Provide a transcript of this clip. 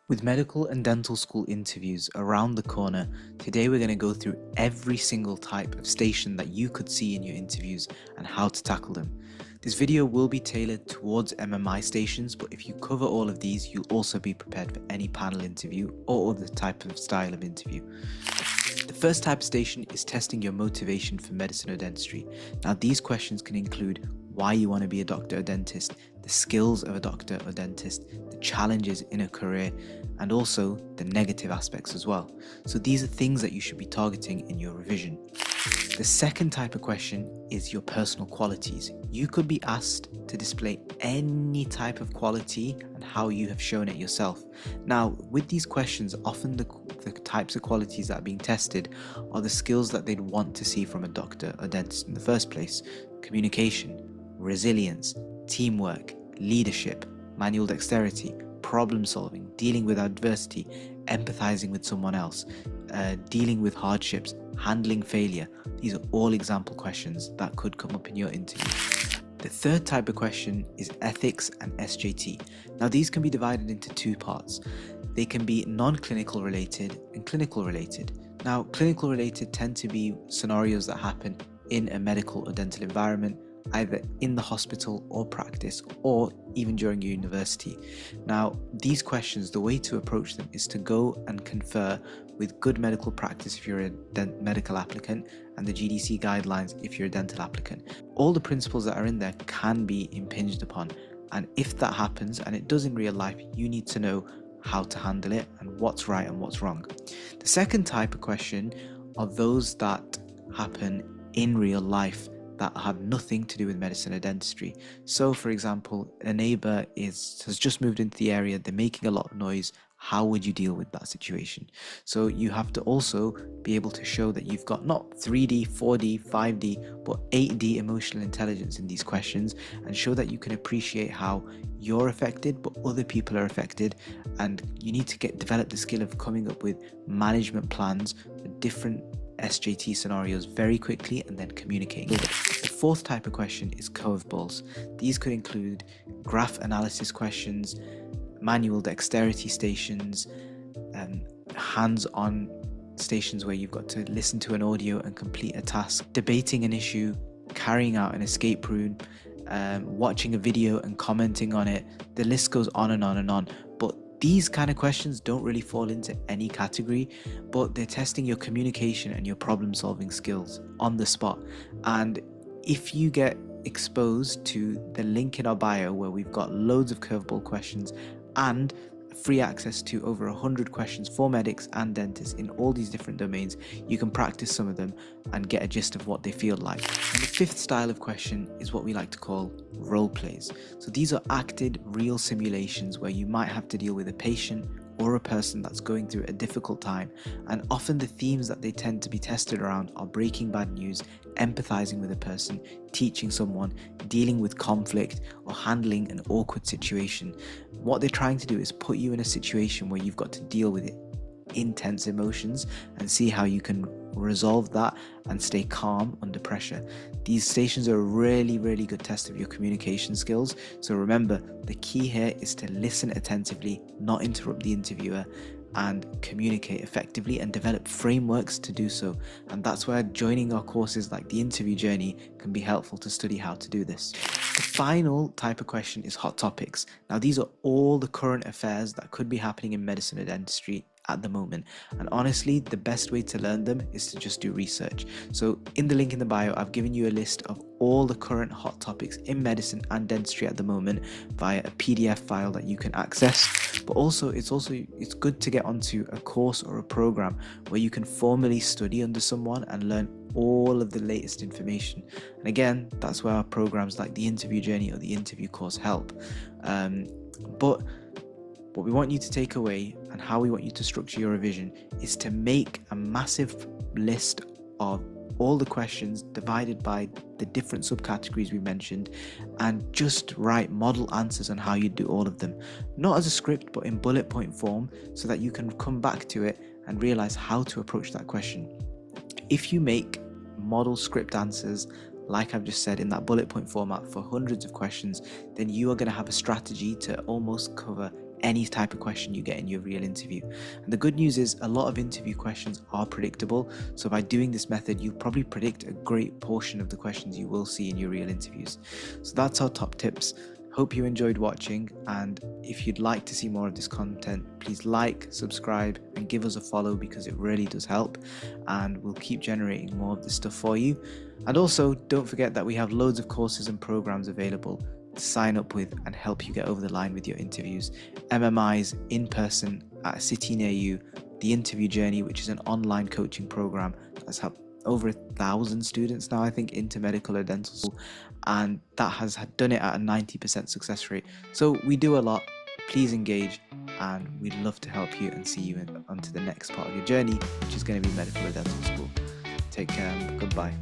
With medical and dental school interviews around the corner, today we're going to go through every single type of station that you could see in your interviews and how to tackle them. This video will be tailored towards MMI stations, but if you cover all of these, you'll also be prepared for any panel interview or other type of style of interview. The first type of station is testing your motivation for medicine or dentistry. Now, these questions can include why you want to be a doctor or dentist, the skills of a doctor or dentist, the challenges in a career, and also the negative aspects as well. So these are things that you should be targeting in your revision. The second type of question is your personal qualities. You could be asked to display any type of quality and how you have shown it yourself. Now, with these questions, often the types of qualities that are being tested are the skills that they'd want to see from a doctor or dentist in the first place. Communication, resilience, teamwork, leadership, manual dexterity, problem solving, dealing with adversity, empathizing with someone else, dealing with hardships, handling failure. These are all example questions that could come up in your interview. The third type of question is ethics and SJT. Now, these can be divided into two parts. They can be non-clinical related and clinical related. Now, clinical related tend to be scenarios that happen in a medical or dental environment, either in the hospital or practice, or even during your university. Now, these questions, the way to approach them is to go and confer with good medical practice if you're a medical applicant, and the GDC guidelines if you're a dental applicant. All the principles that are in there can be impinged upon, and if that happens, and it does in real life, you need to know how to handle it and what's right and what's wrong. The second type of question are those that happen in real life that have nothing to do with medicine or dentistry. So, for example, a neighbor has just moved into the area, they're making a lot of noise. How would you deal with that situation? So you have to also be able to show that you've got not 3D, 4D, 5D, but 8D emotional intelligence in these questions, and show that you can appreciate how you're affected, but other people are affected, and you need to develop the skill of coming up with management plans for different SJT scenarios very quickly and then communicating. The fourth type of question is curveballs. These could include graph analysis questions, manual dexterity stations, hands-on stations where you've got to listen to an audio and complete a task, debating an issue, carrying out an escape route, watching a video and commenting on it. The list goes on and on and on. But these kind of questions don't really fall into any category, but they're testing your communication and your problem solving skills on the spot. And if you get exposed to the link in our bio where we've got loads of curveball questions and free access to over 100 questions for medics and dentists in all these different domains, you can practice some of them and get a gist of what they feel like. And the fifth style of question is what we like to call role plays. So these are acted real simulations where you might have to deal with a patient or a person that's going through a difficult time, and often the themes that they tend to be tested around are breaking bad news, empathizing with a person, teaching someone, dealing with conflict, or handling an awkward situation. What they're trying to do is put you in a situation where you've got to deal with intense emotions and see how you can resolve that and stay calm under pressure. These stations are a really good test of your communication skills. So remember, the key here is to listen attentively, not interrupt the interviewer, and communicate effectively and develop frameworks to do so. And that's where joining our courses like the interview journey can be helpful to study how to do this. The final type of question is hot topics. Now, these are all the current affairs that could be happening in medicine or dentistry at the moment, and honestly, the best way to learn them is to just do research. So in the link in the bio, I've given you a list of all the current hot topics in medicine and dentistry at the moment via a PDF file that you can access. But also it's good to get onto a course or a program where you can formally study under someone and learn all of the latest information. And again, that's where our programs like the interview journey or the interview course help. But what we want you to take away and how we want you to structure your revision is to make a massive list of all the questions divided by the different subcategories we mentioned, and just write model answers on how you do all of them. Not as a script, but in bullet point form, so that you can come back to it and realize how to approach that question. If you make model script answers, like I've just said, in that bullet point format for hundreds of questions, then you are going to have a strategy to almost cover any type of question you get in your real interview. And the good news is a lot of interview questions are predictable. So by doing this method, you'll probably predict a great portion of the questions you will see in your real interviews. So that's our top tips. Hope you enjoyed watching, and if you'd like to see more of this content, please like, subscribe, and give us a follow because it really does help, and we'll keep generating more of this stuff for you. And also, don't forget that we have loads of courses and programs available to sign up with and help you get over the line with your interviews. MMI's in person at a city near you, the interview journey, which is an online coaching program that's helped over 1,000 students now, I think, into medical or dental school, and that has done it at a 90% success rate. So we do a lot. Please engage, and we'd love to help you and see you onto the next part of your journey, which is going to be medical or dental school. Take care and goodbye.